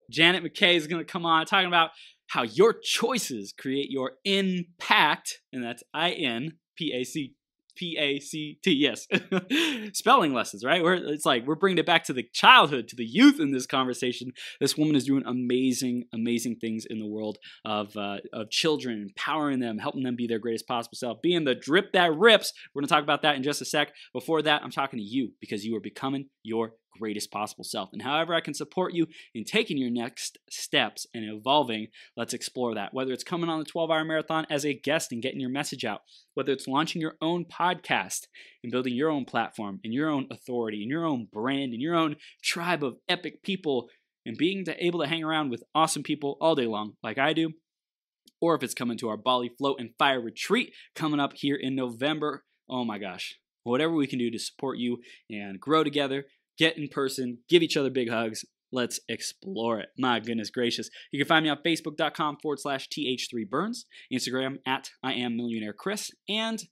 Janet Mackay is going to come on talking about how your choices create your impact, and that's INPACT. Yes. Spelling lessons, right? We're bringing it back to the childhood, to the youth in this conversation. This woman is doing amazing, amazing things in the world of children, empowering them, helping them be their greatest possible self, being the drip that rips. We're going to talk about that in just a sec. Before that, I'm talking to you because you are becoming your greatest possible self. And however I can support you in taking your next steps and evolving, let's explore that. Whether it's coming on the 12-hour marathon as a guest and getting your message out, whether it's launching your own podcast and building your own platform and your own authority and your own brand and your own tribe of epic people and being able to hang around with awesome people all day long like I do, or if it's coming to our Bali Float and Fire Retreat coming up here in November, oh my gosh, whatever we can do to support you and grow together, get in person, give each other big hugs. Let's explore it. My goodness gracious. You can find me on Facebook.com/TH3Burns, Instagram @IamMillionaireChris, and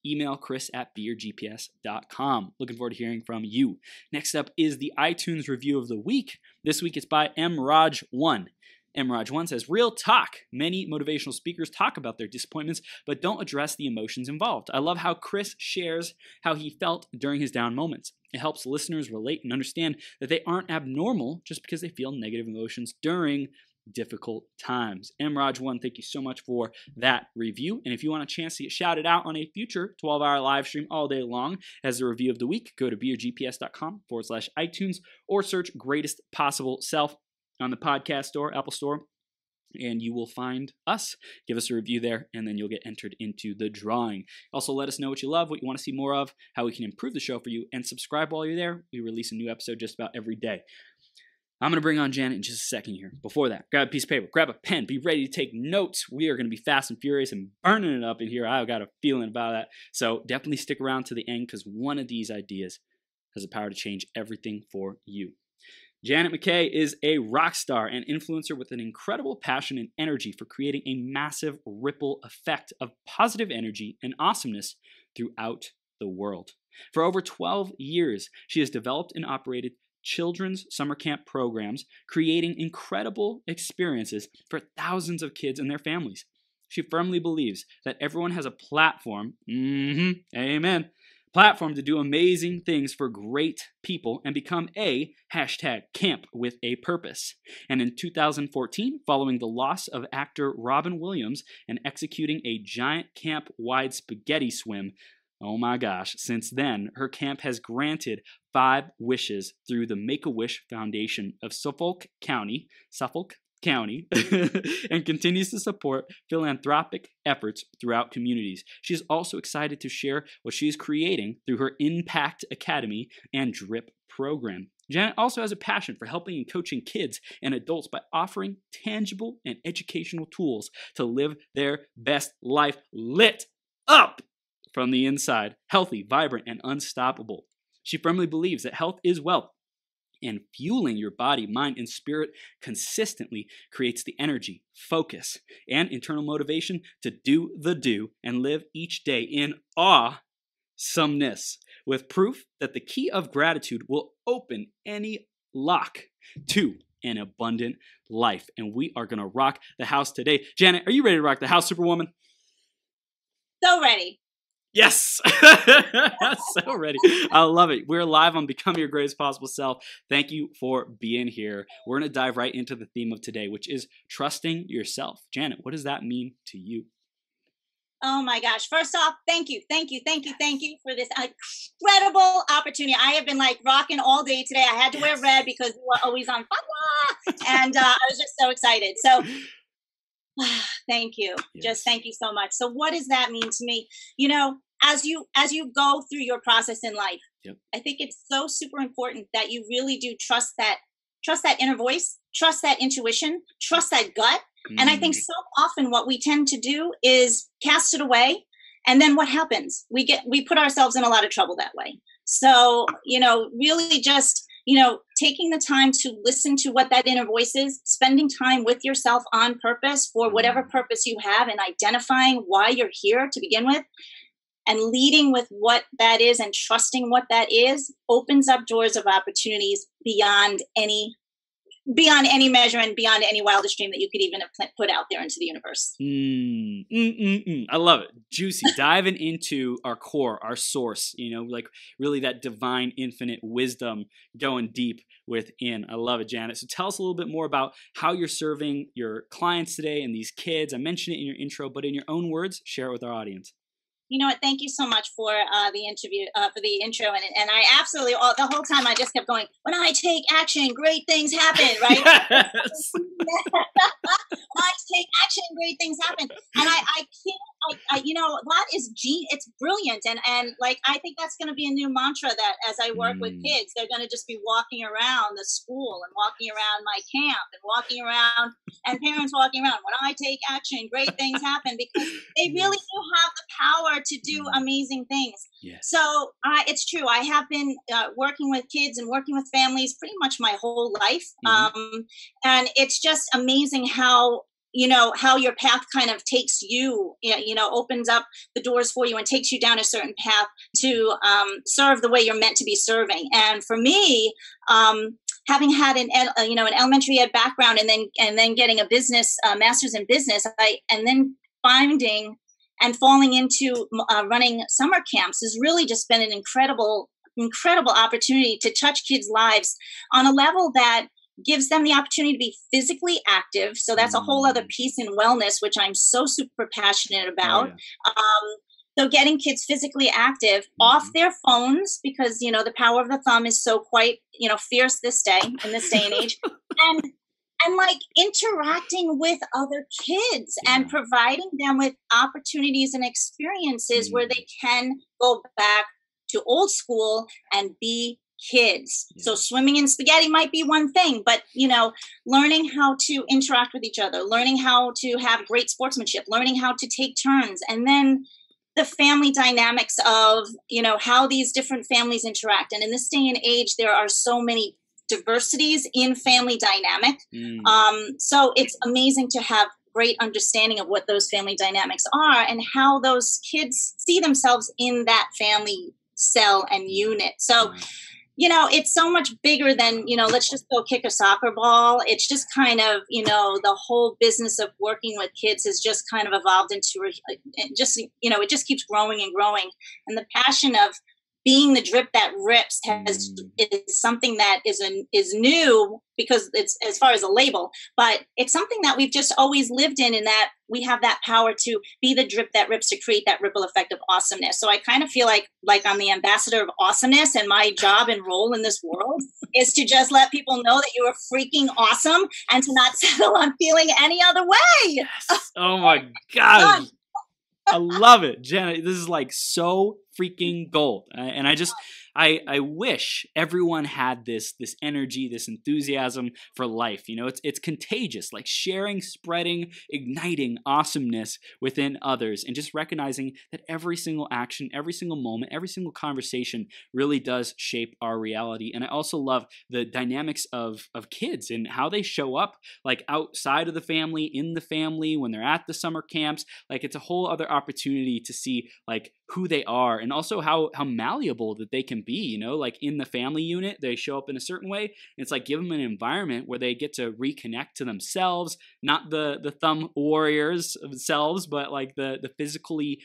email chris@beyourgps.com. Looking forward to hearing from you. Next up is the iTunes review of the week. This week it's by MRaj1. MRaj1 says, real talk. Many motivational speakers talk about their disappointments, but don't address the emotions involved. I love how Chris shares how he felt during his down moments. It helps listeners relate and understand that they aren't abnormal just because they feel negative emotions during difficult times. MRaj1, thank you so much for that review. And if you want a chance to get shouted out on a future 12-hour live stream all day long as the review of the week, go to beyourgps.com/iTunes or search Greatest Possible Self on the podcast store, Apple Store, and you will find us. Give us a review there, and then you'll get entered into the drawing. Also, let us know what you love, what you want to see more of, how we can improve the show for you, and subscribe while you're there. We release a new episode just about every day. I'm going to bring on Janet in just a second here. Before that, grab a piece of paper, grab a pen, be ready to take notes. We are going to be fast and furious and burning it up in here. I've got a feeling about that. So definitely stick around to the end because one of these ideas has the power to change everything for you. Janet Mackay is a rock star and influencer with an incredible passion and energy for creating a massive ripple effect of positive energy and awesomeness throughout the world. For over 12 years, she has developed and operated children's summer camp programs, creating incredible experiences for thousands of kids and their families. She firmly believes that everyone has a platform, amen, platform to do amazing things for great people and become a #camp with a purpose. And in 2014, following the loss of actor Robin Williams and executing a giant camp-wide spaghetti swim, oh my gosh, since then, her camp has granted 5 wishes through the Make-A-Wish Foundation of Suffolk County, and continues to support philanthropic efforts throughout communities. She is also excited to share what she is creating through her INPact Academy and DRIP program. Janet also has a passion for helping and coaching kids and adults by offering tangible and educational tools to live their best life lit up from the inside, healthy, vibrant, and unstoppable. She firmly believes that health is wealth, and fueling your body, mind, and spirit consistently creates the energy, focus, and internal motivation to do the do and live each day in awesomeness, with proof that the key of gratitude will open any lock to an abundant life. And we are going to rock the house today. Janet, are you ready to rock the house, Superwoman? So ready. Yes. So ready. I love it. We're live on Become Your Greatest Possible Self. Thank you for being here. We're going to dive right into the theme of today, which is trusting yourself. Janet, what does that mean to you? Oh my gosh. First off, thank you for this incredible opportunity. I have been rocking all day today. I had to wear red because we were always on fire. And I was just so excited. So thank you. Yes. Just thank you so much. So what does that mean to me? You know, as you go through your process in life, I think it's so super important that you really do trust that inner voice, trust that intuition, trust that gut. And I think so often what we tend to do is cast it away. And then what happens? We put ourselves in a lot of trouble that way. So, really just, taking the time to listen to what that inner voice is, spending time with yourself on purpose for whatever purpose you have, and identifying why you're here to begin with, and leading with what that is and trusting what that is, opens up doors of opportunities beyond any beyond any measure and beyond any wildest dream that you could even have put out there into the universe. I love it. Juicy. Diving into our core, our source, like really that divine infinite wisdom going deep within. I love it, Janet. So tell us a little bit more about how you're serving your clients today and these kids. I mentioned it in your intro, but in your own words, share it with our audience. You know what? Thank you so much for the interview, for the intro, and I absolutely the whole time I just kept going. When I take action, great things happen, right? Yes. When I take action, great things happen, and I can't, that is it's brilliant, and like I think that's going to be a new mantra that as I work with kids, they're going to just be walking around the school and walking around my camp and walking around, and parents walking around. When I take action, great things happen, because they really do have the power to do amazing things. Yes. So it's true. I have been working with kids and working with families pretty much my whole life. And it's just amazing how your path kind of takes you, opens up the doors for you and takes you down a certain path to serve the way you're meant to be serving. And for me, having had an elementary ed background and then getting a business master's in business, and then finding and falling into running summer camps has really just been an incredible opportunity to touch kids' lives on a level that gives them the opportunity to be physically active. So that's a whole other piece in wellness, which I'm so super passionate about. So getting kids physically active off their phones, because, the power of the thumb is so quite, fierce in this day and age. And like interacting with other kids and providing them with opportunities and experiences where they can go back to old school and be kids. So swimming in spaghetti might be one thing, but, learning how to interact with each other, learning how to have great sportsmanship, learning how to take turns, and then the family dynamics of, how these different families interact. And in this day and age, there are so many diversities in family dynamic. So it's amazing to have great understanding of what those family dynamics are and how those kids see themselves in that family cell and unit. So, it's so much bigger than, let's just go kick a soccer ball. It's just kind of, the whole business of working with kids has just kind of evolved into it just keeps growing and growing. And the passion of being the drip that rips is something that is new, because it's as far as a label, but it's something that we've just always lived in that we have that power to be the drip that rips, to create that ripple effect of awesomeness. So I kind of feel like I'm the ambassador of awesomeness, and my job and role in this world is to just let people know that you are freaking awesome and to not settle on feeling any other way. Yes. Oh my God. I love it, Janet. This is like so freaking gold. And I wish everyone had this energy, this enthusiasm for life. It's contagious, like sharing, spreading, igniting awesomeness within others, and just recognizing that every single action, every single moment, every single conversation really does shape our reality. And I also love the dynamics of kids and how they show up, like outside of the family, in the family, when they're at the summer camps. Like it's a whole other opportunity to see like who they are, and also how malleable that they can be, like in the family unit, they show up in a certain way. And it's like, give them an environment where they get to reconnect to themselves, not the thumb warriors themselves, but like the physically,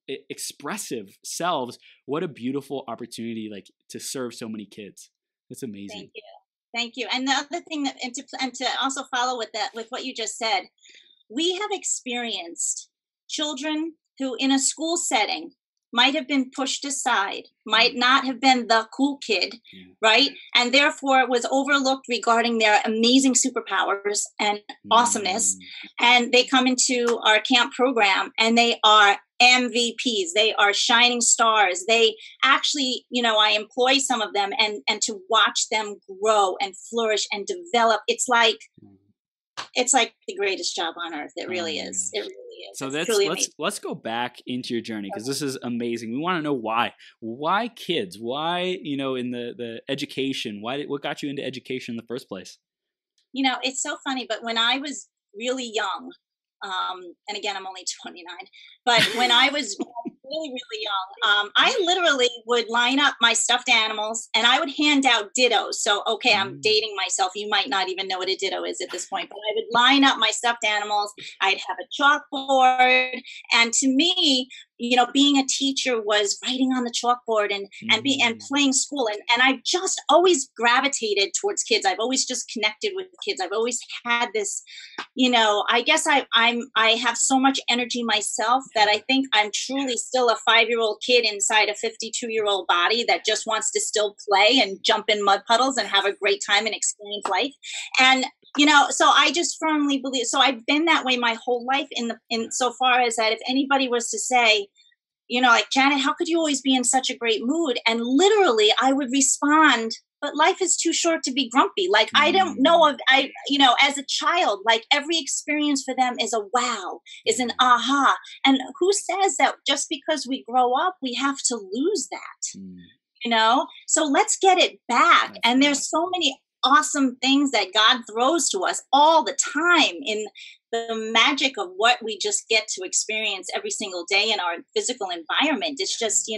expressive selves. What a beautiful opportunity, like to serve so many kids. It's amazing. Thank you. And the other thing that, and to also follow with that, with what you just said, we have experienced children who in a school setting might have been pushed aside, might not have been the cool kid, right? And therefore was overlooked regarding their amazing superpowers and awesomeness. And they come into our camp program and they are MVPs. They are shining stars. They actually, I employ some of them and to watch them grow and flourish and develop. It's like the greatest job on earth. It really is. It really is. So let's go back into your journey, because this is amazing. We want to know why kids, why, in the education, what got you into education in the first place? It's so funny, but when I was really young, and again, I'm only 29, but when I was really, really young. I literally would line up my stuffed animals and I would hand out dittos. So, okay, I'm dating myself. You might not even know what a ditto is at this point, but I would line up my stuffed animals. I'd have a chalkboard. And to me, being a teacher was writing on the chalkboard and playing school. And I've just always gravitated towards kids. I've always just connected with kids. I've always had this, I guess I have so much energy myself that I think I'm truly still a 5-year-old kid inside a 52-year-old body that just wants to still play and jump in mud puddles and have a great time and experience life. And so I just firmly believe, so I've been that way my whole life in so far as that if anybody was to say, like, Janet, how could you always be in such a great mood? And literally I would respond, but life is too short to be grumpy. Like, I don't know as a child, like every experience for them is a wow, is an aha. And who says that just because we grow up, we have to lose that, So let's get it back. And there's so many awesome things that God throws to us all the time in the magic of what we just get to experience every single day in our physical environment. It's just,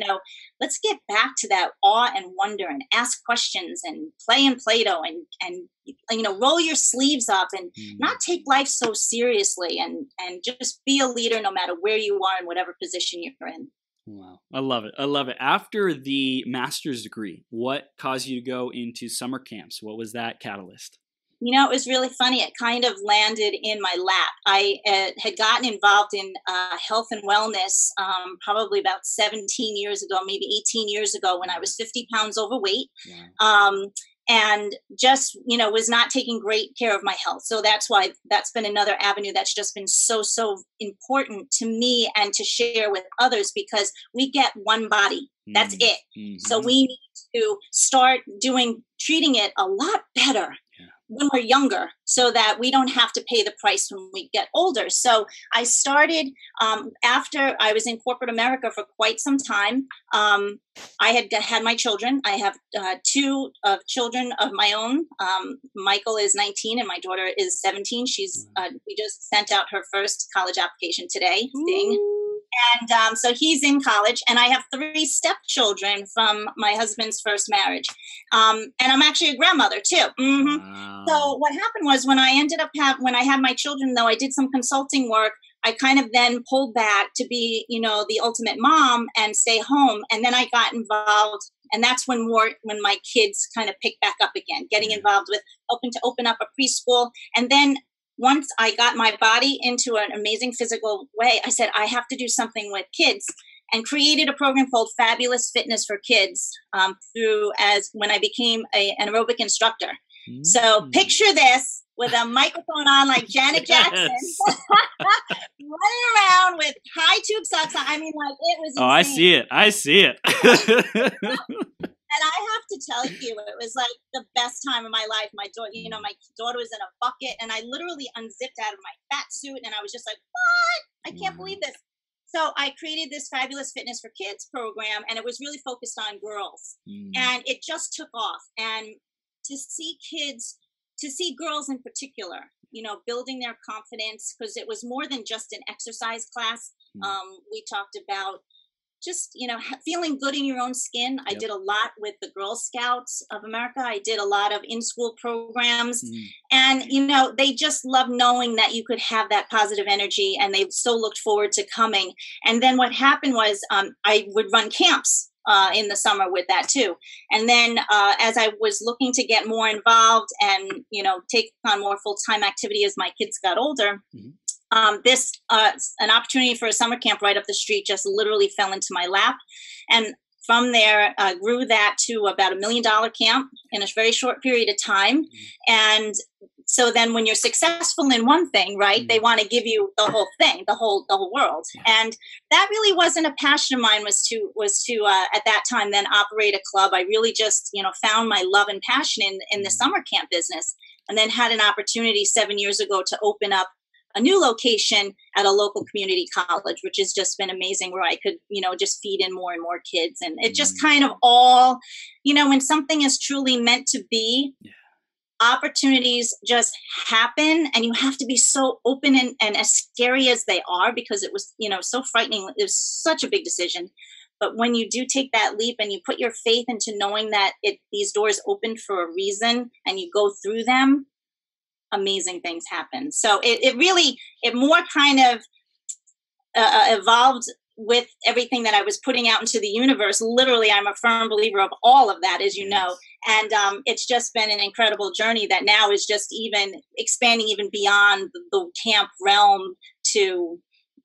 let's get back to that awe and wonder and ask questions and play in Play-Doh and roll your sleeves up and not take life so seriously and just be a leader no matter where you are and whatever position you're in. Wow. I love it. I love it. After the master's degree, what caused you to go into summer camps? What was that catalyst? It was really funny. It kind of landed in my lap. I had gotten involved in health and wellness probably about 17 years ago, maybe 18 years ago when I was 50 pounds overweight. And just, was not taking great care of my health. So that's why that's been another avenue that's just been so, so important to me and to share with others because we get one body. That's it. So we need to start treating it a lot better when we're younger so that we don't have to pay the price when we get older. So I started after I was in corporate America for quite some time. I had my children. I have 2 children of my own. Michael is 19 and my daughter is 17. We just sent out her first college application today. Ding. And so he's in college, and I have 3 stepchildren from my husband's first marriage. And I'm actually a grandmother too. Wow. So what happened was when I had my children, though, I did some consulting work. I kind of then pulled back to be, the ultimate mom and stay home. And then I got involved. And that's when my kids kind of picked back up again, getting involved with helping to open up a preschool. And then once I got my body into an amazing physical way, I said, I have to do something with kids and created a program called Fabulous Fitness for Kids when I became an aerobic instructor. So picture this with a microphone on like Janet Jackson, running around with high tube socks on. I mean, like, it was insane. Oh, I see it. And I have to tell you, it was like the best time of my life. My daughter was in a bucket, and I literally unzipped out of my fat suit, and I was just like, what? I can't believe this. So I created this Fabulous Fitness for Kids program, and it was really focused on girls. And it just took off. And to see girls in particular, building their confidence, because it was more than just an exercise class. We talked about just, feeling good in your own skin. I did a lot with the Girl Scouts of America. I did a lot of in-school programs. And, they just loved knowing that you could have that positive energy, and they so looked forward to coming. And then what happened was I would run camps in the summer with that too. And then as I was looking to get more involved and, take on more full-time activity as my kids got older, an opportunity for a summer camp right up the street just literally fell into my lap. And from there, grew that to about $1 million camp in a very short period of time. And so then when you're successful in one thing, right, they want to give you the whole thing, the whole world. And that really wasn't a passion of mine, was to at that time then operate a club. I really just, found my love and passion in the summer camp business, and then had an opportunity 7 years ago to open up a new location at a local community college, which has just been amazing, where I could, just feed in more and more kids. And it just kind of all, when something is truly meant to be, opportunities just happen, and you have to be so open, and as scary as they are, because it was, so frightening. It was such a big decision. But when you do take that leap and you put your faith into knowing that these doors opened for a reason and you go through them, amazing things happen. So it more kind of evolved with everything that I was putting out into the universe. Literally, I'm a firm believer of all of that, as you know. And it's just been an incredible journey that now is just even expanding even beyond the camp realm to,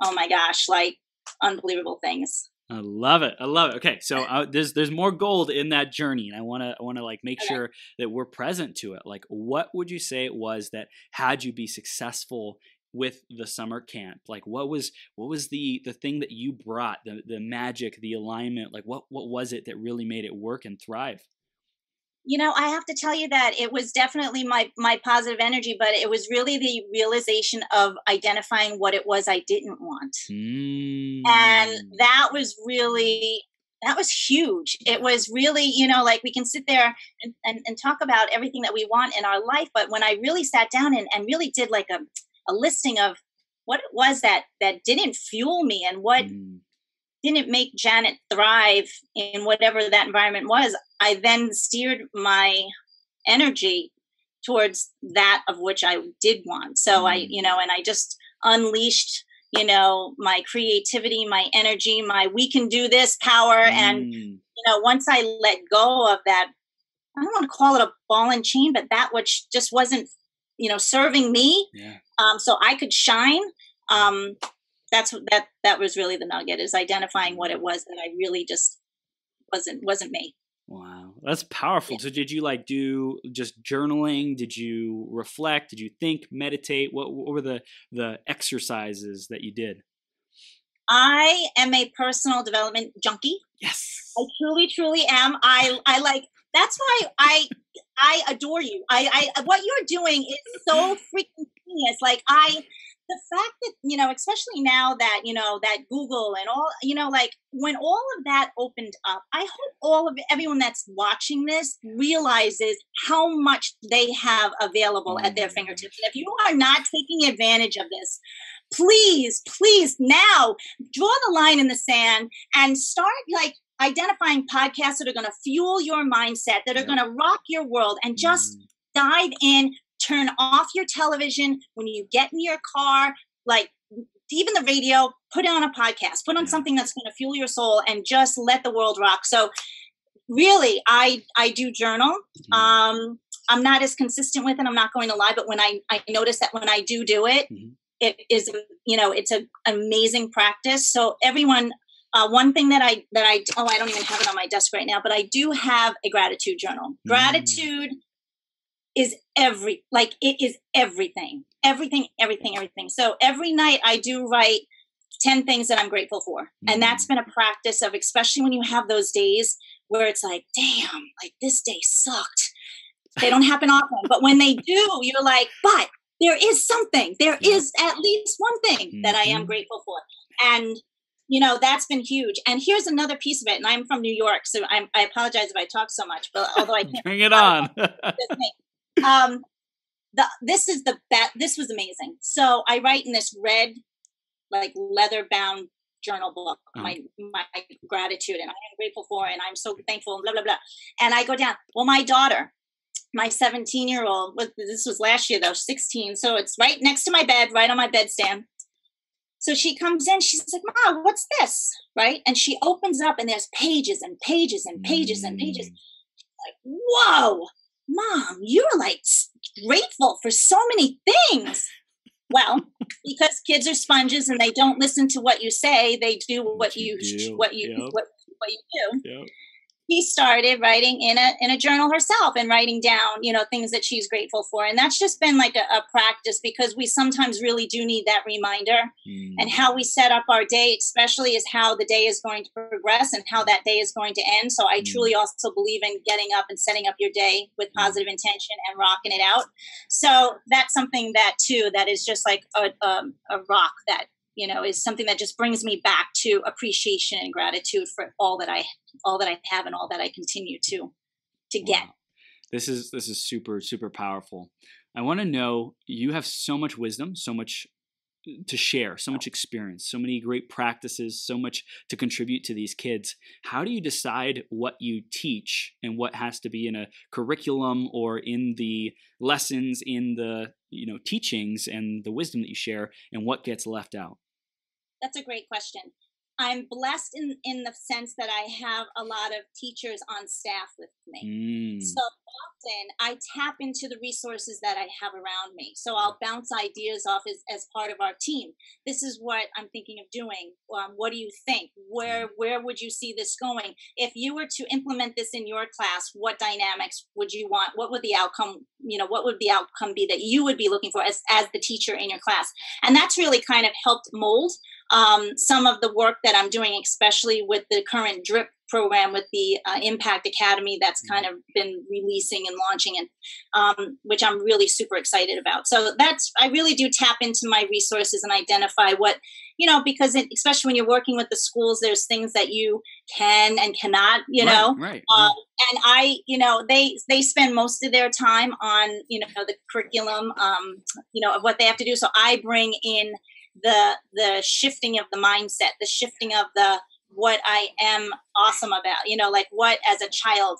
oh my gosh, like unbelievable things. I love it. I love it. Okay, so there's more gold in that journey, and I want to like make sure that we're present to it. Like, what would you say it was that had you be successful with the summer camp? Like, what was the thing that you brought, the magic, the alignment? Like, what was it that really made it work and thrive? I have to tell you that it was definitely my positive energy, but it was really the realization of identifying what it was I didn't want. And that was huge. It was really, like we can sit there and talk about everything that we want in our life. But when I really sat down and really did like a listing of what it was that didn't fuel me and what didn't make Janet thrive in whatever that environment was, I then steered my energy towards that of which I did want. So and I just unleashed, my creativity, my energy, my we can do this power. And, once I let go of that, I don't want to call it a ball and chain, but that which just wasn't, serving me, so I could shine. That was really the nugget, is identifying what it was that I really just wasn't me. Wow, that's powerful. So did you like do just journaling? Did you reflect? Did you think, meditate? What were the exercises that you did? I am a personal development junkie. Yes. I truly am. I like, that's why I adore you. I what you're doing is so freaking genius. Like the fact that, especially now that, that Google and all, like when all of that opened up, I hope everyone that's watching this realizes how much they have available at their fingertips. And if you are not taking advantage of this, please now draw the line in the sand and start like identifying podcasts that are going to fuel your mindset, that are going to rock your world, and just dive in. Turn off your television when you get in your car, like even the radio, put on a podcast, put on something that's going to fuel your soul, and just let the world rock. So really, I do journal. I'm not as consistent with it, I'm not going to lie, but when I notice that when I do it, it is, it's an amazing practice. So everyone, one thing that I don't even have it on my desk right now, but I do have a gratitude journal. Gratitude is it is everything. So every night I do write 10 things that I'm grateful for. And that's been a practice of, especially when you have those days where it's like, damn, like this day sucked. They don't happen often, but when they do, you're like, but there is something, there is at least one thing that I am grateful for. And that's been huge. And here's another piece of it. And I'm from New York, so I apologize if I talk so much, but although I can't bring it on. This was amazing. So I write in this red, like leather bound journal book, my gratitude, and I am grateful for, and I'm so thankful, and blah, blah, blah. And I go down. Well, my daughter, my 17-year-old, this was last year though, 16. So it's right next to my bed, right on my bedstand. So she comes in, she's like, Mom, what's this? Right? And she opens up and there's pages and pages and pages and pages. Like, whoa, Mom, you're like grateful for so many things. Well, because kids are sponges and they don't listen to what you say, they do what you do. Yep. She started writing in a journal herself and writing down, things that she's grateful for. And that's just been like a practice, because we sometimes really do need that reminder. And how we set up our day, especially, is how the day is going to progress and how that day is going to end. So I truly also believe in getting up and setting up your day with positive intention and rocking it out. So that's something that is just like a rock that, is something that just brings me back to appreciation and gratitude for all that I have and all that I continue to get. This is super, super powerful. I want to know, you have so much wisdom, so much to share, so much experience, so many great practices, so much to contribute to these kids. How do you decide what you teach and what has to be in a curriculum or in the lessons, in the teachings and the wisdom that you share, and what gets left out? That's a great question. I'm blessed in the sense that I have a lot of teachers on staff with me. So often I tap into the resources that I have around me. So I'll bounce ideas off as part of our team. This is what I'm thinking of doing. What do you think? Where would you see this going? If you were to implement this in your class, what dynamics would you want? What would the outcome, what would the outcome be that you would be looking for as the teacher in your class? And that's really kind of helped mold some of the work that I'm doing, especially with the current DRIP program with the INPact Academy that's kind of been releasing and launching, and which I'm really super excited about. So I really do tap into my resources and identify what, because especially when you're working with the schools, there's things that you can and cannot, Right. And I, they spend most of their time on, the curriculum, of what they have to do. So I bring in the shifting of the mindset, the shifting of what I am awesome about, like what as a child,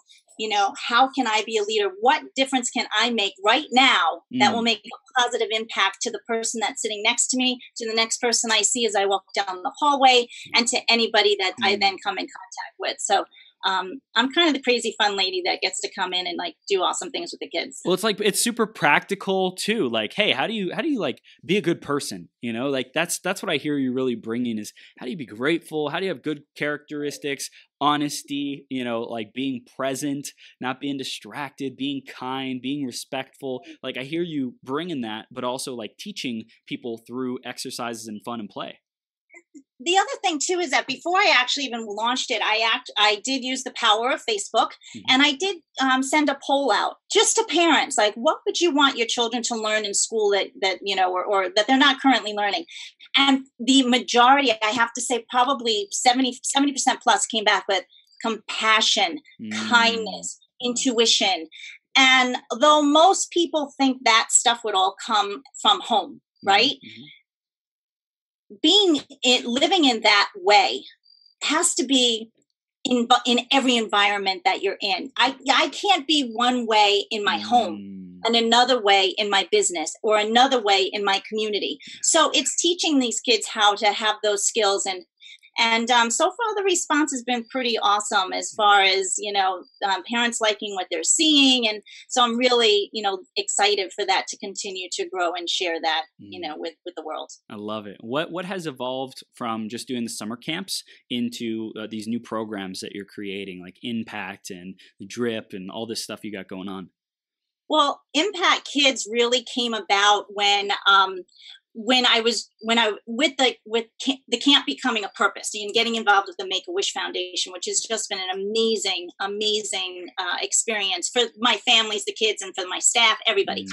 how can I be a leader? What difference can I make right now that will make a positive impact to the person that's sitting next to me, to the next person I see as I walk down the hallway, and to anybody that I then come in contact with. So I'm kind of the crazy fun lady that gets to come in and like do awesome things with the kids. Well, it's super practical too. Like, hey, how do you like be a good person? Like that's what I hear you really bringing is how do you be grateful? How do you have good characteristics, honesty, like being present, not being distracted, being kind, being respectful. Like I hear you bringing that, but also like teaching people through exercises and fun and play. The other thing too is that before I actually even launched it, I did use the power of Facebook, and I did send a poll out just to parents, like, what would you want your children to learn in school that or that they're not currently learning? And the majority, I have to say, probably 70% plus came back with compassion, kindness, intuition. And though most people think that stuff would all come from home, right? Living in that way has to be in every environment that you're in. I can't be one way in my home and another way in my business or another way in my community. So it's teaching these kids how to have those skills, and so far the response has been pretty awesome as far as, parents liking what they're seeing. And so I'm really, excited for that to continue to grow and share that, with the world. I love it. What has evolved from just doing the summer camps into these new programs that you're creating, like INPact and the DRIP and all this stuff you got going on? Well, INPact Kids really came about when with the camp becoming a purpose and getting involved with the Make-A-Wish Foundation, which has just been an amazing experience for my families, the kids, and for my staff, everybody.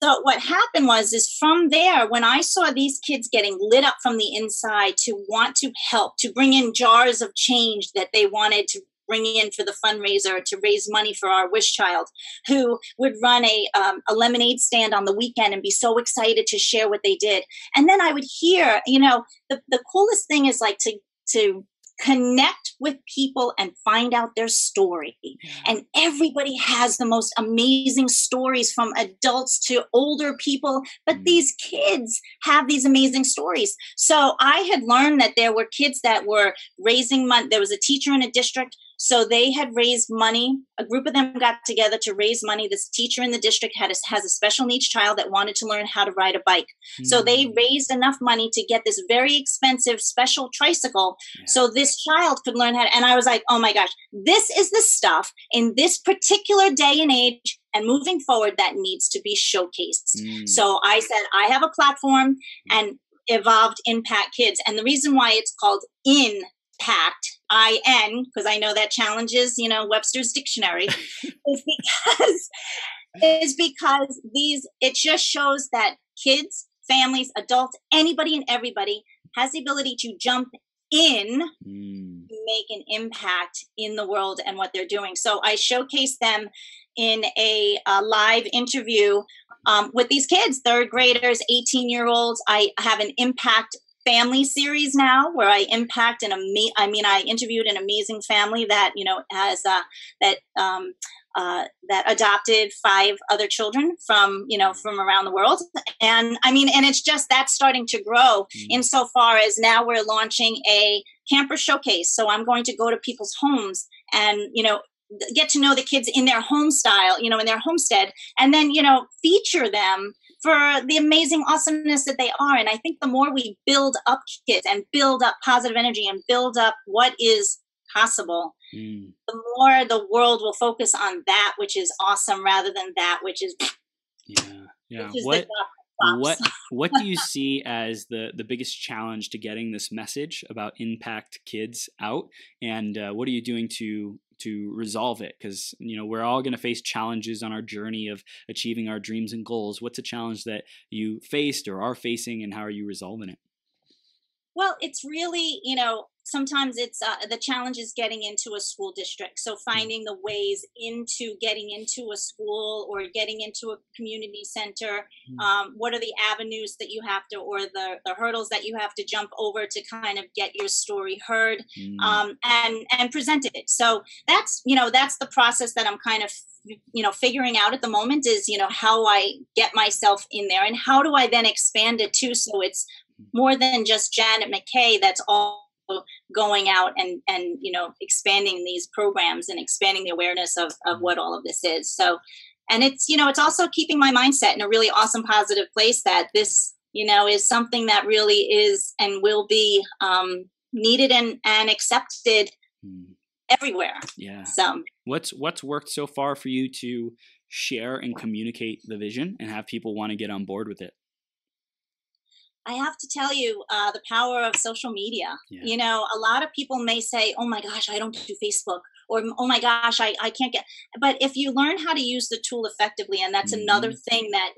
So what happened is from there, when I saw these kids getting lit up from the inside to want to help, to bring in jars of change that they wanted to bring in for the fundraiser to raise money for our wish child, who would run a lemonade stand on the weekend and be so excited to share what they did. And then I would hear, the coolest thing is like to connect with people and find out their story. And everybody has the most amazing stories, from adults to older people, but these kids have these amazing stories. So I had learned that there were kids that were raising money. There was a teacher in a district, so they had raised money. A group of them got together to raise money. This teacher in the district has a special needs child that wanted to learn how to ride a bike. So they raised enough money to get this very expensive special tricycle so this child could learn how to. And I was like, oh my gosh, this is the stuff in this particular day and age and moving forward that needs to be showcased. So I said, I have a platform, and evolved INPact Kids. And the reason why it's called INPact, I-N, because I know that challenges, Webster's dictionary, is because it just shows that kids, families, adults, anybody and everybody has the ability to jump in, make an impact in the world and what they're doing. So I showcase them in a live interview with these kids, third graders, 18-year-olds. I have an INPact family series now where I impact I interviewed an amazing family that, has that adopted 5 other children from around the world. And and it's just, that's starting to grow insofar as now we're launching a camper showcase. So I'm going to go to people's homes and, get to know the kids in their home style, in their homestead, and then, feature them for the amazing awesomeness that they are. And I think the more we build up kids and build up positive energy and build up what is possible, the more the world will focus on that which is awesome rather than that which is yeah. Which is What do you see as the biggest challenge to getting this message about INPact kids out, and what are you doing to resolve it? Because we're all going to face challenges on our journey of achieving our dreams and goals. What's a challenge that you faced or are facing, and how are you resolving it? Well, it's really, sometimes it's the challenge is getting into a school district. So finding the ways into getting into a school or getting into a community center. What are the avenues that you have to, or the hurdles that you have to jump over to kind of get your story heard and presented. So that's the process that I'm kind of figuring out at the moment is, how I get myself in there and how do I then expand it too. So it's more than just Janet Mackay that's all going out and expanding these programs and expanding the awareness of what all of this is. So, and it's, it's also keeping my mindset in a really awesome, positive place that this, is something that really is and will be needed and accepted everywhere. Yeah. So what's worked so far for you to share and communicate the vision and have people want to get on board with it? I have to tell you, the power of social media. Yeah. A lot of people may say, oh my gosh, I don't do Facebook, or, oh my gosh, I can't get, but if you learn how to use the tool effectively, and that's another thing that,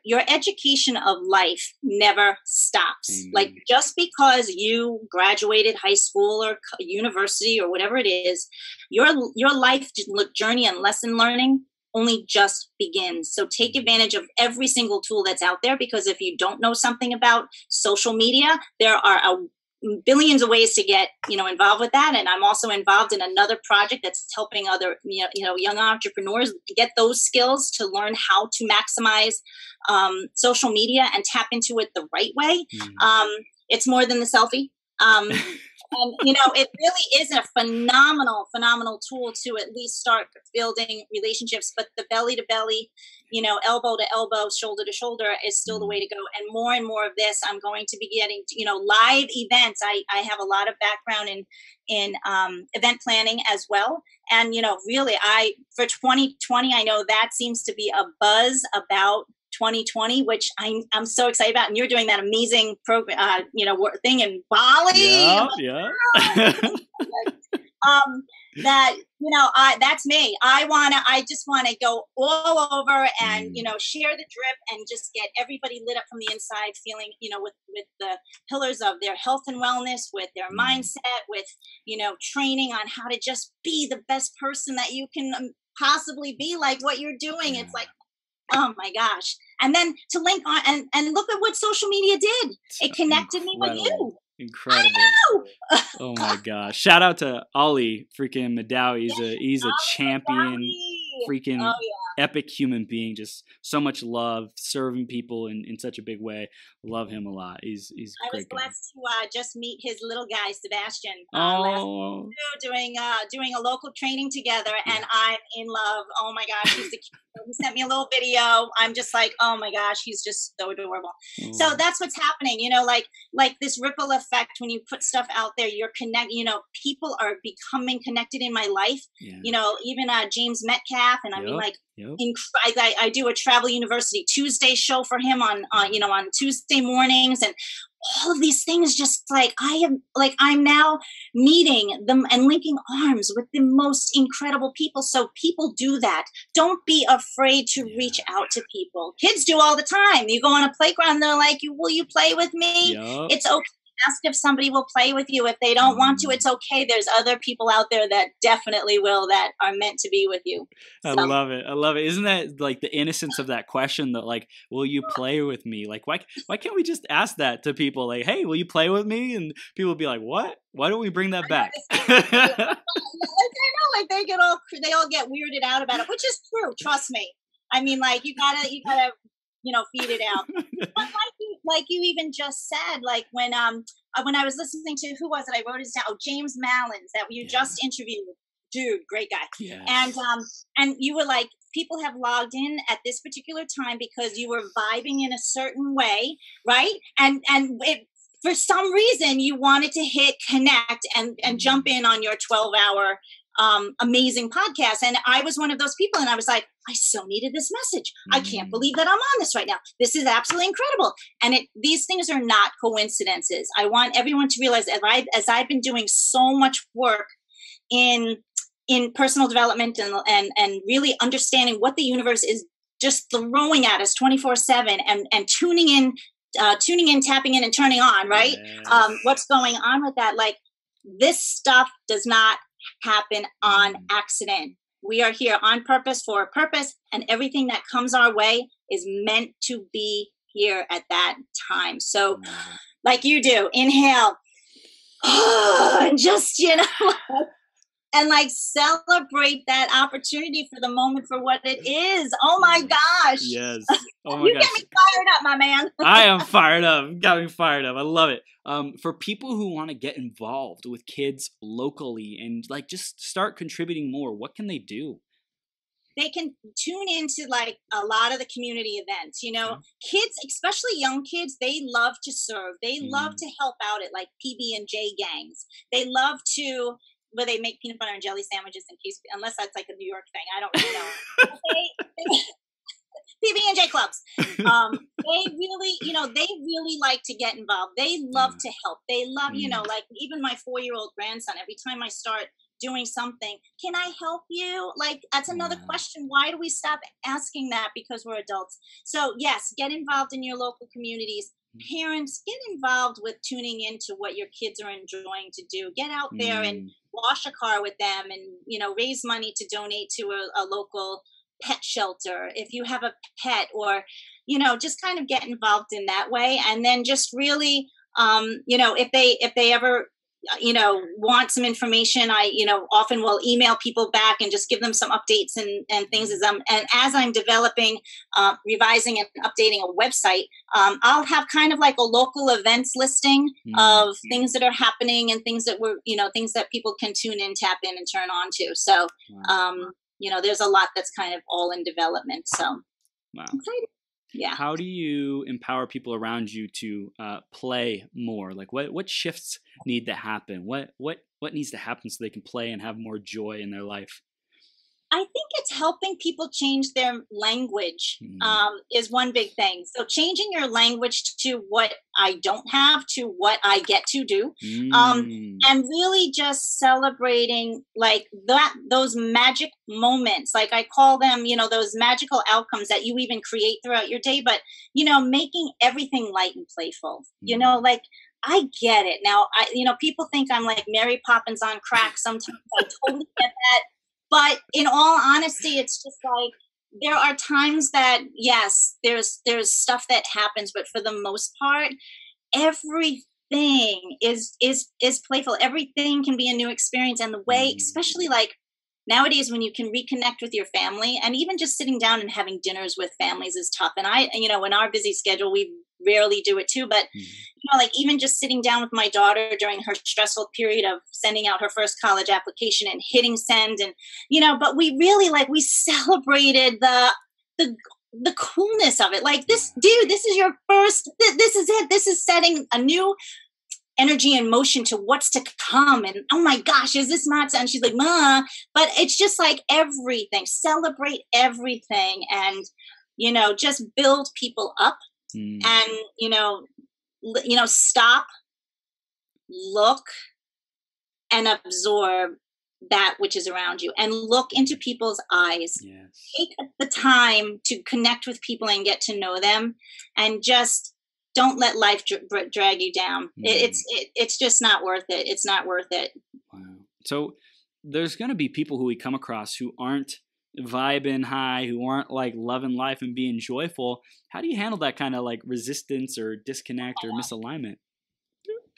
your education of life never stops. Like just because you graduated high school or university or whatever it is, your life journey and lesson learning only just begins. So take advantage of every single tool that's out there, because if you don't know something about social media, there are billions of ways to get, involved with that. And I'm also involved in another project that's helping other, young entrepreneurs get those skills to learn how to maximize social media and tap into it the right way. It's more than the selfie. And, it really is a phenomenal tool to at least start building relationships. But the belly to belly, elbow to elbow, shoulder to shoulder is still the way to go. And more of this, I'm going to be getting, live events. I have a lot of background in event planning as well. And, really, for 2020, I know that seems to be a buzz about 2020, which I'm so excited about, and you're doing that amazing program, thing in Bali. Yeah. That's me. I just want to go all over and share the drip and just get everybody lit up from the inside, feeling with the pillars of their health and wellness, with their mindset, with training on how to just be the best person that you can possibly be, like what you're doing. It's like, oh my gosh. And then to link on and look at what social media did. It connected me with you. Incredible. Oh my gosh. Shout out to Ollie freaking Madow. He's a champion, freaking epic human being. Just so much love, serving people in such a big way. Love him a lot. He's I great was blessed to just meet his little guy, Sebastian, last doing a local training together, and I'm in love. Oh my gosh, he's the cute. He sent me a little video. I'm just like, oh my gosh, he's just so adorable. So that's what's happening, like this ripple effect. When you put stuff out there, you're people are becoming connected in my life. Even James Metcalf, and I do a travel university Tuesday show for him on Tuesday mornings, and all of these things, just I'm now meeting them and linking arms with the most incredible people. So people do that. Don't be afraid to reach out to people. Kids do all the time. You go on a playground, they're like, will you play with me? It's okay ask if somebody will play with you. If they don't want to, it's okay. There's other people out there that definitely will, that are meant to be with you. I love it. I love it. Isn't that like the innocence of that question, that like, will you play with me? Like, why can't we just ask that to people? Like, hey, will you play with me? And people will be like, what? Why don't we bring that back? I know, like they all get weirded out about it, which is true. Trust me. I mean, like you gotta, feed it out. But like you even just said, like when I was listening to, who was it? I wrote it down. Oh, James Mallins, that you just interviewed. Dude, great guy. Yes. And you were like, people have logged in at this particular time because you were vibing in a certain way, right? And for some reason you wanted to hit connect and jump in on your 12-hour amazing podcast. And I was one of those people, and I was like, I so needed this message. I can't believe that I'm on this right now. This is absolutely incredible. And these things are not coincidences. I want everyone to realize that as I've been doing so much work in personal development and really understanding what the universe is just throwing at us 24/7 and tuning in, tapping in and turning on, right? Yes. What's going on with that? Like, this stuff does not happen on accident. We are here on purpose, for a purpose, and everything that comes our way is meant to be here at that time. So like you do, inhale, and just, and like celebrate that opportunity for the moment for what it is. Oh my gosh. Yes. Oh my gosh. You get me fired up, my man. I am fired up. Got me fired up. I love it. For people who want to get involved with kids locally and like just start contributing more, what can they do? They can tune into like a lot of the community events, kids, especially young kids, they love to serve. They love to help out at like PB&J gangs. They love to, where they make peanut butter and jelly sandwiches unless that's like a New York thing. I don't really know. PB&J clubs. They really like to get involved. They love to help. They love, like even my 4-year-old grandson, every time I start doing something, can I help you? Like, that's another question. Why do we stop asking that? Because we're adults. So yes, get involved in your local communities. Parents, get involved with tuning into what your kids are enjoying to do. Get out there and wash a car with them and, raise money to donate to a local pet shelter if you have a pet, or, just kind of get involved in that way. And then just really, if they ever, want some information, I, often will email people back and just give them some updates and things as I'm developing, revising and updating a website, I'll have kind of like a local events listing of things that are happening and things that things that people can tune in, tap in, and turn on to. So, there's a lot that's kind of all in development. So, wow. Yeah. How do you empower people around you to play more? Like, what shifts need to happen? What needs to happen so they can play and have more joy in their life? I think it's helping people change their language is one big thing. So changing your language to what I don't have to what I get to do, and really just celebrating like those magic moments, like I call them, those magical outcomes that you even create throughout your day, but, making everything light and playful, like I get it. Now, people think I'm like Mary Poppins on crack. Sometimes I totally get that. But in all honesty, it's just like there are times that, yes, there's stuff that happens, but for the most part, everything is playful. Everything can be a new experience. And the way, especially like nowadays when you can reconnect with your family, and even just sitting down and having dinners with families is tough. And in our busy schedule, we rarely do it too, but like even just sitting down with my daughter during her stressful period of sending out her first college application and hitting send, and but we really we celebrated the coolness of it. Like, this is your first, this is it, this is setting a new energy and motion to what's to come. And oh my gosh, is this not? And she's like, Ma, but it's just like everything, celebrate everything, and just build people up. And, stop, look, and absorb that which is around you, and look into people's eyes. Yes. Take the time to connect with people and get to know them, and just don't let life drag you down. It's just not worth it. It's not worth it. Wow. So there's going to be people who we come across who aren't vibing high, who aren't like loving life and being joyful. How do you handle that kind of like resistance or disconnect or misalignment?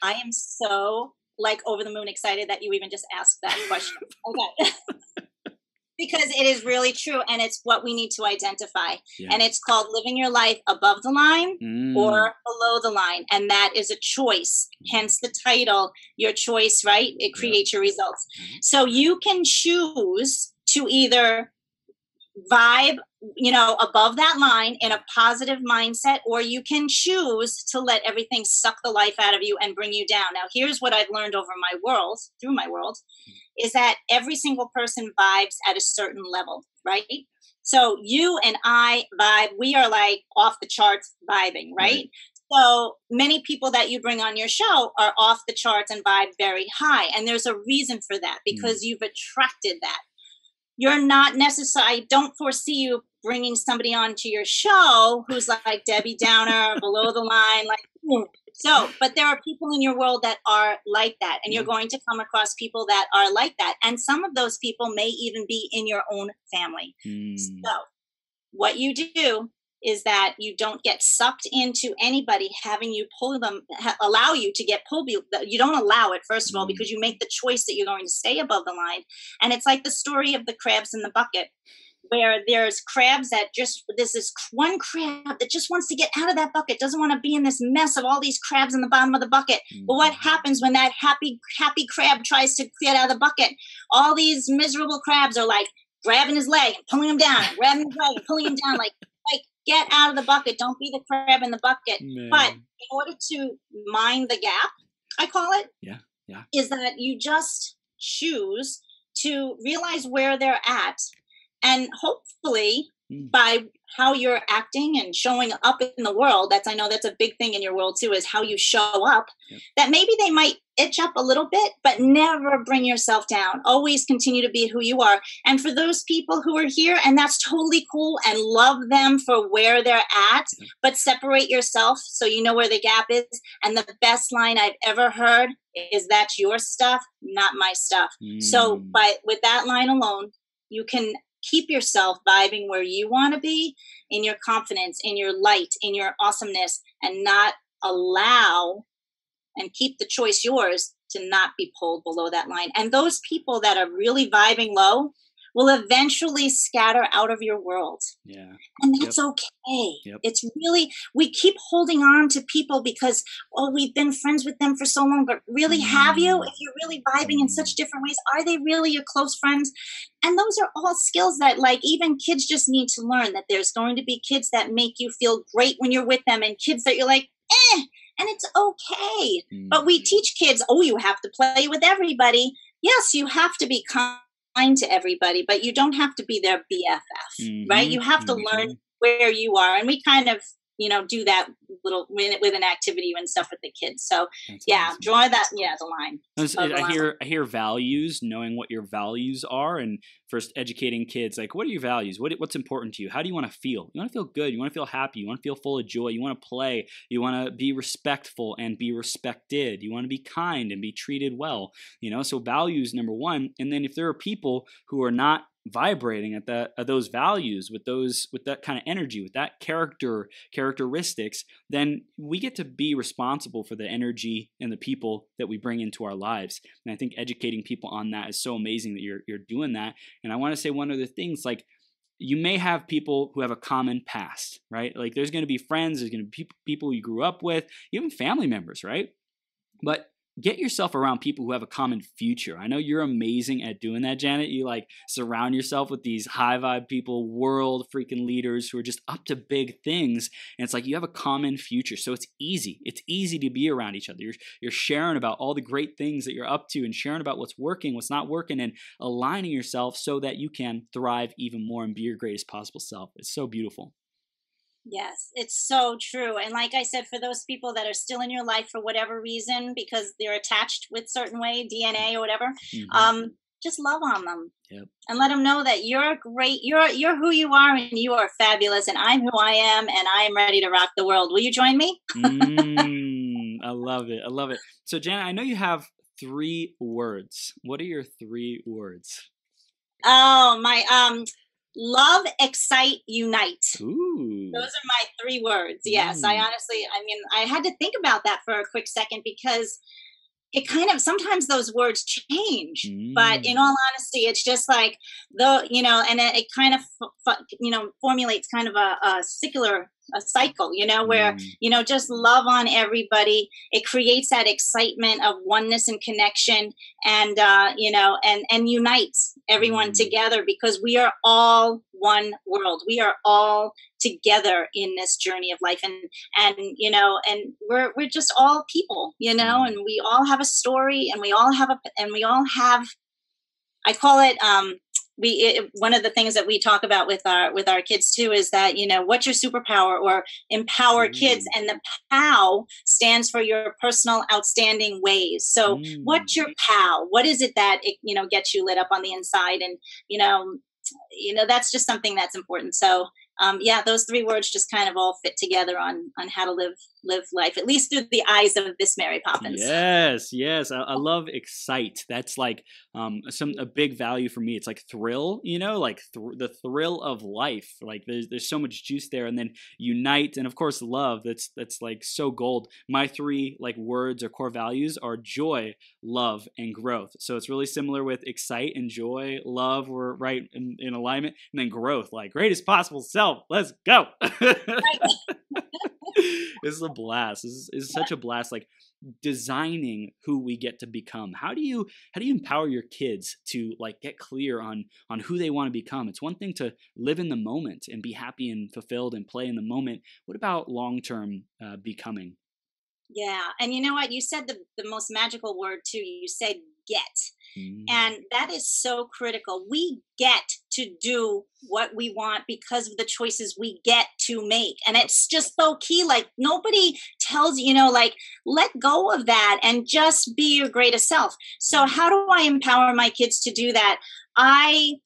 I am so like over the moon excited that you even just asked that question. Okay. Because it is really true, and it's what we need to identify. Yeah. And it's called living your life above the line or below the line. And that is a choice, hence the title, your choice, right? It creates your results. So you can choose to either vibe, above that line in a positive mindset, or you can choose to let everything suck the life out of you and bring you down. Now, here's what I've learned through my world, is that every single person vibes at a certain level, right? So you and I vibe, we are like off the charts vibing, right? So many people that you bring on your show are off the charts and vibe very high. And there's a reason for that, because you've attracted that. You're not necessarily, I don't foresee you bringing somebody onto your show who's like Debbie Downer, below the line, but there are people in your world that are like that, and you're going to come across people that are like that. And some of those people may even be in your own family. So what you do is that you don't get sucked into anybody having you allow you to get pulled. You don't allow it, first of all, because you make the choice that you're going to stay above the line. And it's like the story of the crabs in the bucket, where there's crabs there's this one crab that just wants to get out of that bucket, doesn't want to be in this mess of all these crabs in the bottom of the bucket. But what happens when that happy crab tries to get out of the bucket? All these miserable crabs are like grabbing his leg and pulling him down, and grabbing his leg and pulling him down, like get out of the bucket. Don't be the crab in the bucket. Man. But in order to mind the gap, I call it, is that you just choose to realize where they're at, and hopefully by how you're acting and showing up in the world, I know that's a big thing in your world too, is how you show up, that maybe they might itch up a little bit, but never bring yourself down. Always continue to be who you are. And for those people who are here, and that's totally cool, and love them for where they're at, but separate yourself so you know where the gap is. And the best line I've ever heard is, that's your stuff, not my stuff. So with that line alone, you can keep yourself vibing where you want to be, in your confidence, in your light, in your awesomeness, and not allow, and keep the choice yours to not be pulled below that line. And those people that are really vibing low will eventually scatter out of your world. Yeah. And that's okay. It's really, we keep holding on to people because, we've been friends with them for so long, but really have you? If you're really vibing in such different ways, are they really your close friends? And those are all skills that even kids just need to learn, that there's going to be kids that make you feel great when you're with them, and kids that you're like, and it's okay. But we teach kids, you have to play with everybody. Yes, you have to be kind to everybody, but you don't have to be their BFF, right? You have to learn where you are. And we kind of, do that little with an activity and stuff with the kids. So awesome. Draw that, the line. I hear values, knowing what your values are, and first educating kids, like, what are your values? What's important to you? How do you want to feel? You want to feel good. You want to feel happy. You want to feel full of joy. You want to play. You want to be respectful and be respected. You want to be kind and be treated well. So values, number one. And then if there are people who are not vibrating at those values, with that kind of energy, with that characteristics, then we get to be responsible for the energy and the people that we bring into our lives. And I think educating people on that is so amazing that you're doing that. And I want to say one other thing, like, you may have people who have a common past, right? Like, there's going to be friends, there's going to be people you grew up with, even family members, right? But get yourself around people who have a common future. I know you're amazing at doing that, Janet. You surround yourself with these high vibe people, world freaking leaders who are just up to big things. And it's like, you have a common future. So it's easy. It's easy to be around each other. You're sharing about all the great things that you're up to, and sharing about what's working, what's not working, and aligning yourself so that you can thrive even more and be your greatest possible self. It's so beautiful. Yes, it's so true. And like I said, for those people that are still in your life for whatever reason, because they're attached with certain way, DNA or whatever, just love on them. Yep. And let them know that you're great. You're who you are, and you are fabulous. And I'm who I am, and I am ready to rock the world. Will you join me? I love it. I love it. So, Janet, I know you have 3 words. What are your 3 words? Oh, my love, excite, unite. Ooh. Those are my 3 words. Yes, I honestly, I mean, I had to think about that for a quick second because it kind of, sometimes those words change, but in all honesty, it's just like and it kind of, formulates kind of a cycle, where, just love on everybody. It creates that excitement of oneness and connection, and, and unites everyone together, because we are all one world. We are all together in this journey of life, and we're just all people, and we all have a story, and we all have I call it one of the things that we talk about with our kids too is that, what's your superpower, or empower kids, and the POW stands for your personal outstanding ways. So what's your POW? What is it that it, gets you lit up on the inside? And, that's just something that's important. So those 3 words just kind of all fit together on how to live life, at least through the eyes of this Mary Poppins. Yes. I love excite. That's like a big value for me. It's like thrill, like the thrill of life. Like there's so much juice there. And then unite, and of course love. That's like so gold. My 3 like words or core values are joy, love, and growth. So it's really similar with excite and joy, love. We're right in alignment, and then growth, like greatest possible self. Let's go. This is a blast. This is such a blast. Like designing who we get to become. How do you empower your kids to like get clear on who they want to become? It's one thing to live in the moment and be happy and fulfilled and play in the moment. What about long-term becoming? Yeah. And you know what? You said the most magical word too. You said get. And that is so critical. We get to do what we want because of the choices we get to make. And it's just so key. Like nobody tells like, let go of that and just be your greatest self. So how do I empower my kids to do that? I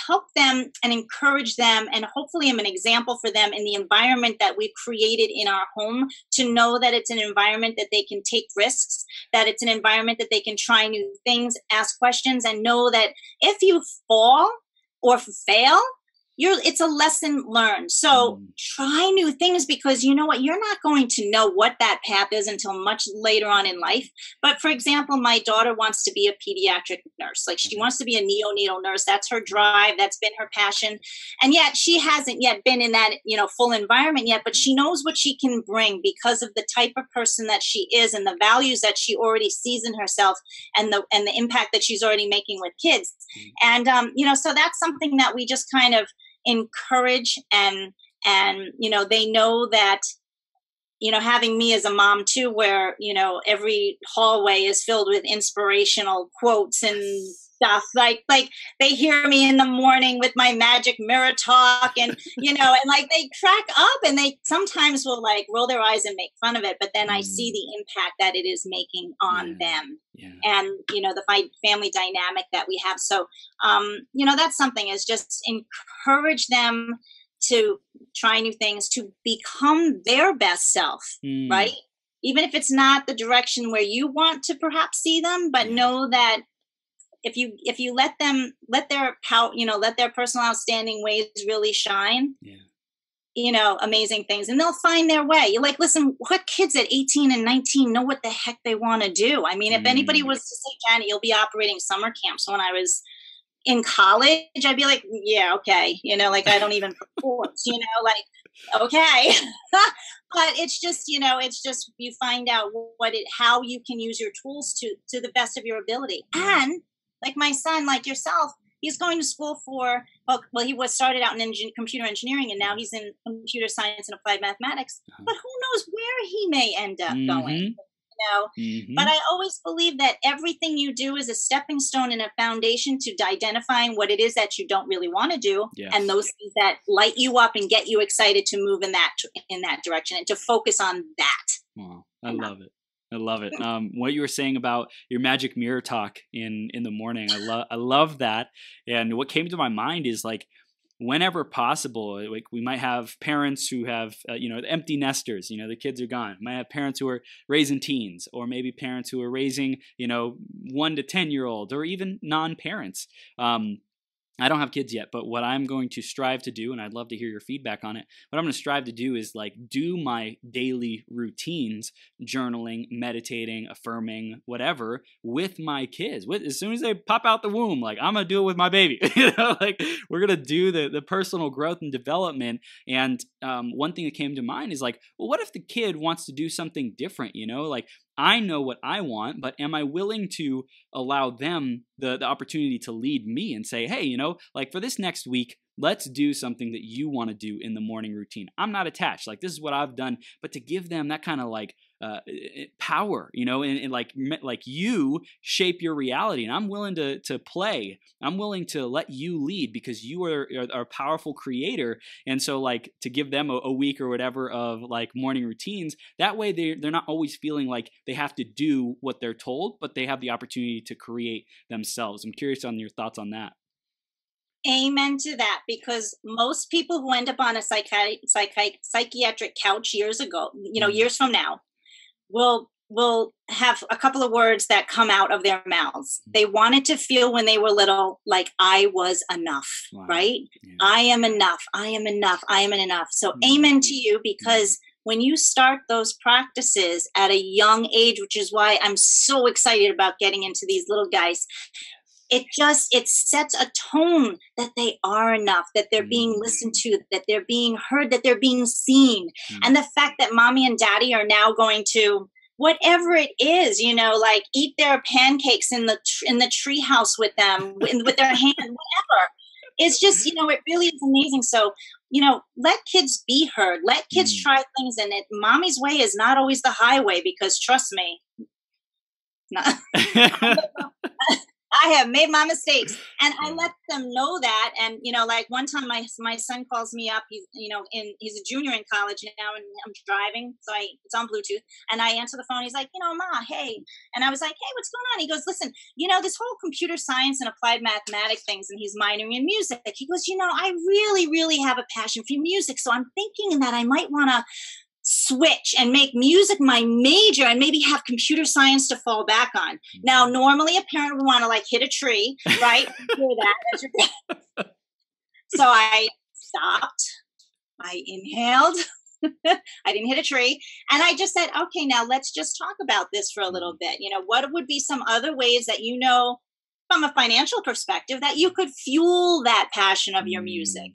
help them and encourage them, and hopefully I'm an example for them in the environment that we've created in our home, to know that it's an environment that they can take risks, that it's an environment that they can try new things, ask questions, and know that if you fall or fail, it's a lesson learned. So try new things, because you know what? You're not going to know what that path is until much later on in life. But for example, my daughter wants to be a pediatric nurse. Like she wants to be a neonatal nurse. That's her drive. That's been her passion. And yet she hasn't yet been in that, full environment yet, but she knows what she can bring because of the type of person that she is and the values that she already sees in herself, and the impact that she's already making with kids. And, so that's something that we just kind of encourage, and they know that having me as a mom too, where every hallway is filled with inspirational quotes and stuff, like they hear me in the morning with my magic mirror talk, and and like they crack up, and they sometimes will like roll their eyes and make fun of it, but then I see the impact that it is making on them, and the family dynamic that we have. So that's something, is just encourage them to try new things, to become their best self, right? Even if it's not the direction where you want to perhaps see them, but know that if you let their personal outstanding ways really shine, amazing things, and they'll find their way. You're like, listen, what kids at 18 and 19 know what the heck they want to do? I mean, if anybody was to say, Janet, you'll be operating summer camps, when I was in college, I'd be like, yeah, okay. Like I don't even propose, like, okay. But it's just, you find out how you can use your tools to the best of your ability. And like my son, like yourself, he's going to school for, he started out in computer engineering, and now he's in computer science and applied mathematics. But who knows where he may end up going? But I always believe that everything you do is a stepping stone and a foundation to identifying what it is that you don't really want to do, and those things that light you up and get you excited to move in that direction, and to focus on that. Wow, I love it. I love it. What you were saying about your magic mirror talk in the morning, I love that. And what came to my mind is like, whenever possible, like we might have parents who have, empty nesters, the kids are gone. We might have parents who are raising teens, or maybe parents who are raising, 1 to 10-year-olds, or even non-parents. I don't have kids yet, but what I'm going to strive to do, and I'd love to hear your feedback on it, what I'm going to strive to do is like do my daily routines, journaling, meditating, affirming, whatever, with my kids. As soon as they pop out the womb, like I'm going to do it with my baby. Like we're going to do the personal growth and development. And one thing that came to mind is like, well, what if the kid wants to do something different, like I know what I want, but am I willing to allow them the opportunity to lead me and say, hey, like for this next week, let's do something that you want to do in the morning routine. I'm not attached. Like this is what I've done, but to give them that kind of like power, and like you shape your reality. And I'm willing to play. I'm willing to let you lead because you are a powerful creator. And so like to give them a week or whatever of like morning routines, that way they're not always feeling like they have to do what they're told, but they have the opportunity to create themselves. I'm curious on your thoughts on that. Amen to that, because most people who end up on a psychiatric couch years ago, years from now, will have a couple of words that come out of their mouths. They wanted to feel when they were little like I was enough, right? Yeah. I am enough. I am enough. I am enough. So amen to you, because when you start those practices at a young age, which is why I'm so excited about getting into these little guys, it sets a tone that they are enough, that they're being listened to, that they're being heard, that they're being seen. And the fact that mommy and daddy are now going to, whatever it is, like eat their pancakes in the tree house with them, with their hand, whatever. It's just, it really is amazing. So, let kids be heard. Let kids try things. And mommy's way is not always the highway, because trust me, I have made my mistakes, and I let them know that. And, like one time my son calls me up, he's a junior in college now, and I'm driving. So it's on Bluetooth, and I answer the phone. He's like, Ma, hey. And I was like, hey, what's going on? He goes, listen, this whole computer science and applied mathematics things, and he's minoring in music. He goes, I really, really have a passion for music. So I'm thinking that I might want to switch and make music my major and maybe have computer science to fall back on. Now, normally a parent would want to like hit a tree, right? Do that. So I stopped. I inhaled. I didn't hit a tree. And I just said, okay, now let's just talk about this for a little bit. What would be some other ways that, from a financial perspective, that you could fuel that passion of your music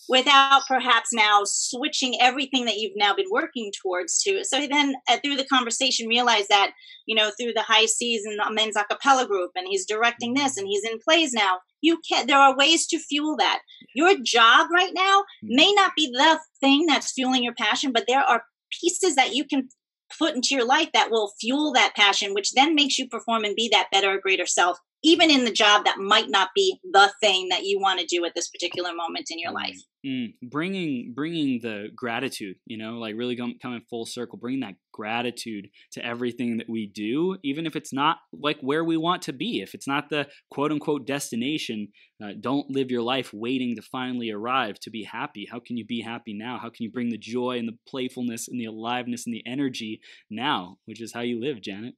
without perhaps now switching everything that you've now been working towards to. So then through the conversation, realize that, through the High Seas and the men's a cappella group, and he's directing this and he's in plays now, there are ways to fuel that. Your job right now may not be the thing that's fueling your passion, but there are pieces that you can put into your life that will fuel that passion, which then makes you perform and be that better, greater self, even in the job that might not be the thing that you want to do at this particular moment in your life. Bringing the gratitude, like really coming full circle, bringing that gratitude to everything that we do, even if it's not like where we want to be, if it's not the quote unquote destination. Don't live your life waiting to finally arrive to be happy. How can you be happy now? How can you bring the joy and the playfulness and the aliveness and the energy now, which is how you live, Janet?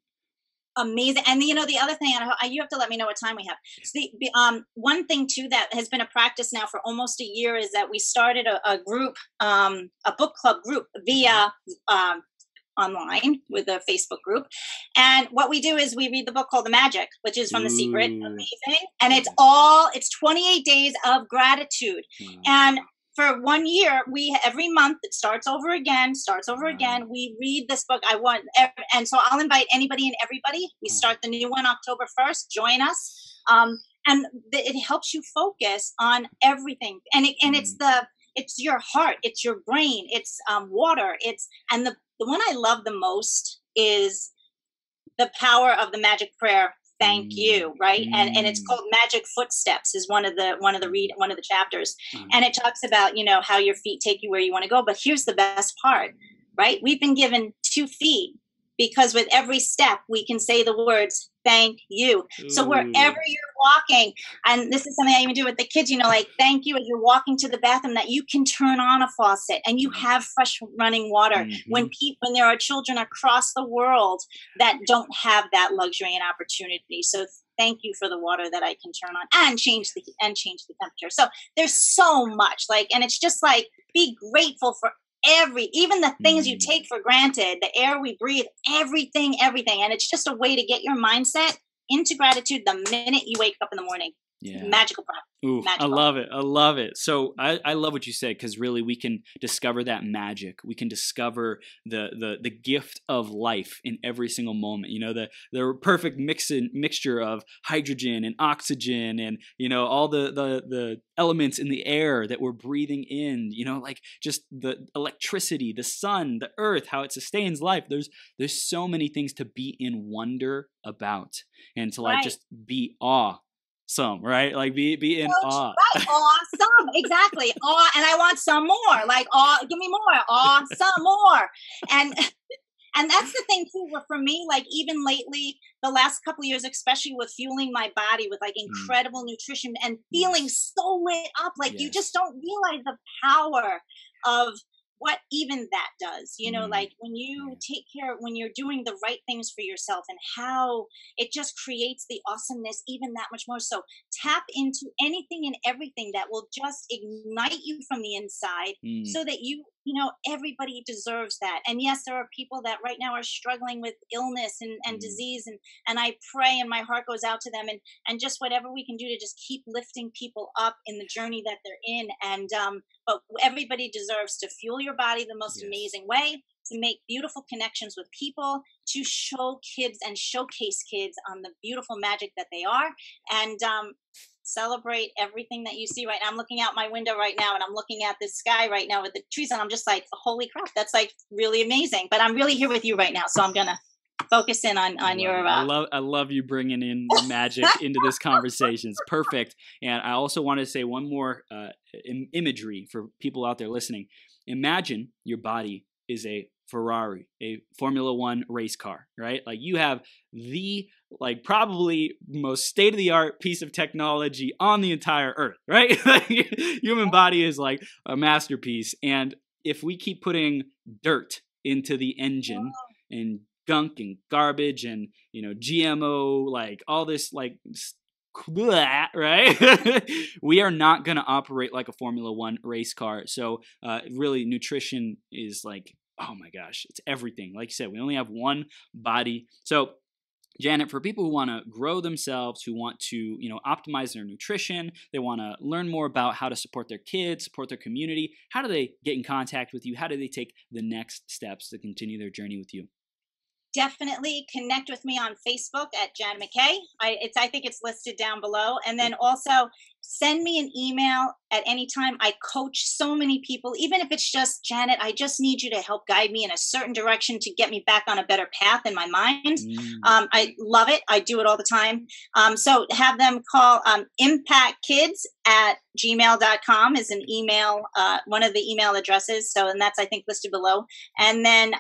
Amazing. And the other thing, you have to let me know what time we have. So one thing too that has been a practice now for almost a year is that we started a group, a book club group via online with a Facebook group. And what we do is we read the book called The Magic, which is from The Secret. Amazing. And it's 28 days of gratitude. And for 1 year, every month it starts over again. We read this book. And so I'll invite anybody and everybody. We start the new one October 1st. Join us. And it helps you focus on everything. And it's your heart, it's your brain, it's water. And the one I love the most is the power of the magic prayer. Thank you, right? And it's called Magic Footsteps is one of the chapters. And it talks about, how your feet take you where you want to go. But here's the best part, right? We've been given 2 feet because with every step we can say the words, thank you. Ooh. So wherever you're walking, and this is something I even do with the kids, like thank you as you're walking to the bathroom, that you can turn on a faucet and you have fresh running water. When there are children across the world that don't have that luxury and opportunity. So thank you for the water that I can turn on and change the temperature. So there's so much, and it's just be grateful for even the things you take for granted, the air we breathe, everything. And it's just a way to get your mindset into gratitude the minute you wake up in the morning. Yeah. Magical product. Ooh, I love it. I love it. So I love what you said, because really we can discover that magic. We can discover the gift of life in every single moment. The perfect mixture of hydrogen and oxygen and, all the elements in the air that we're breathing in, just the electricity, the sun, the earth, how it sustains life. There's so many things to be in wonder about, and to just be awesome, right? Be in awe. Right, awesome, exactly. Awe, and I want some more. Give me more. Awesome, more. And that's the thing too. For me, even lately, the last couple of years, especially with fueling my body with incredible nutrition and feeling so lit up, you just don't realize the power of what even that does, when you take care, when you're doing the right things for yourself, and how it just creates the awesomeness even that much more. So tap into anything and everything that will just ignite you from the inside, so that everybody deserves that. And yes, there are people that right now are struggling with illness and disease, and I pray and my heart goes out to them, and just whatever we can do to just keep lifting people up in the journey that they're in. And but everybody deserves to fuel your body the most amazing way, to make beautiful connections with people, to show kids and showcase kids on the beautiful magic that they are, and celebrate everything that you see right now. I'm looking out my window right now, and I'm looking at this sky right now with the trees, and I'm just holy crap, that's really amazing. But I'm really here with you right now, so I'm gonna focus in on your. I love you bringing in the magic into this conversation. It's perfect. And I also want to say one more imagery for people out there listening. Imagine your body is a Ferrari, a Formula One race car, right? You have the probably most state-of-the-art piece of technology on the entire earth, right? Human body is a masterpiece. And if we keep putting dirt into the engine and gunk and garbage and GMO, all this right? We are not going to operate like a Formula One race car. So really, nutrition is oh my gosh, it's everything. Like you said, we only have one body. So Janet, for people who want to grow themselves, who want to, optimize their nutrition, they want to learn more about how to support their kids, support their community, how do they get in contact with you? How do they take the next steps to continue their journey with you? Definitely connect with me on Facebook at Janet Mackay. I think it's listed down below. And then also send me an email at any time. I coach so many people, even if it's just, Janet, I just need you to help guide me in a certain direction to get me back on a better path in my mind. I love it. I do it all the time. So have them call impactkids@gmail.com is an email, one of the email addresses. So, and that's, I think, listed below. And then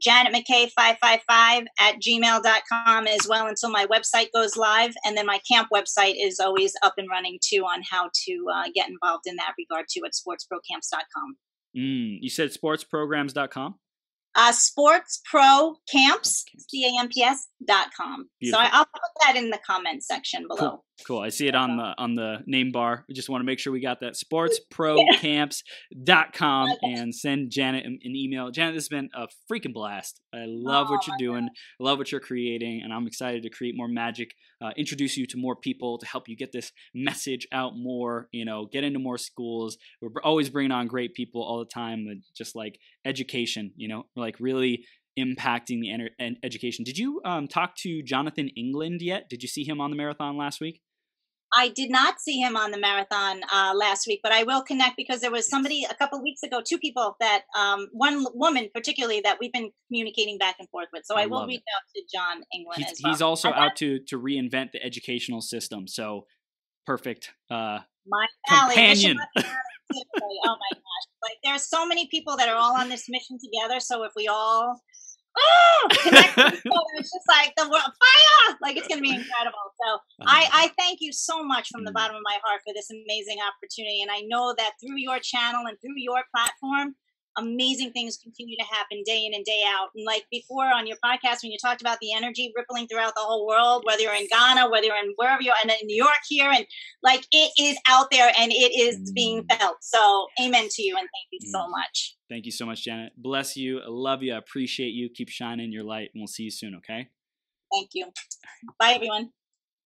JanetMackay555@gmail.com as well, until my website goes live. And then my camp website is always up and running too, on how to get involved in that regard too, at sportsprocamps.com. You said sportsprograms.com? Sportsprocamps, CAMPS.com. So I'll put that in the comments section below. Cool. I see it on the name bar. We just want to make sure we got that. Sportsprocamps.com and send Janet an email. Janet, this has been a freaking blast. I love what you're doing. I love what you're creating, and I'm excited to create more magic, introduce you to more people, to help you get this message out more, get into more schools. We're always bringing on great people all the time, just education, really impacting the education. Did you talk to Jonathan England yet? Did you see him on the marathon last week? I did not see him on the marathon last week, but I will connect, because there was somebody a couple of weeks ago, two people that, one woman particularly, that we've been communicating back and forth with. So I will reach out to John England as well. He's also out to reinvent the educational system. So perfect my companion. Oh my gosh. There's so many people that are all on this mission together. So if we all connected. So it's just like the world fire. Like it's going to be incredible. So I thank you so much from the bottom of my heart for this amazing opportunity. And I know that through your channel and through your platform, amazing things continue to happen day in and day out. And like before on your podcast, when you talked about the energy rippling throughout the whole world, whether you're in Ghana, whether you're in wherever you're, and in New York here, and like it is out there and it is being felt. So amen to you and thank you so much. Thank you so much, Janet. Bless you. I love you. I appreciate you. Keep shining your light and we'll see you soon, okay? Thank you. Bye, everyone.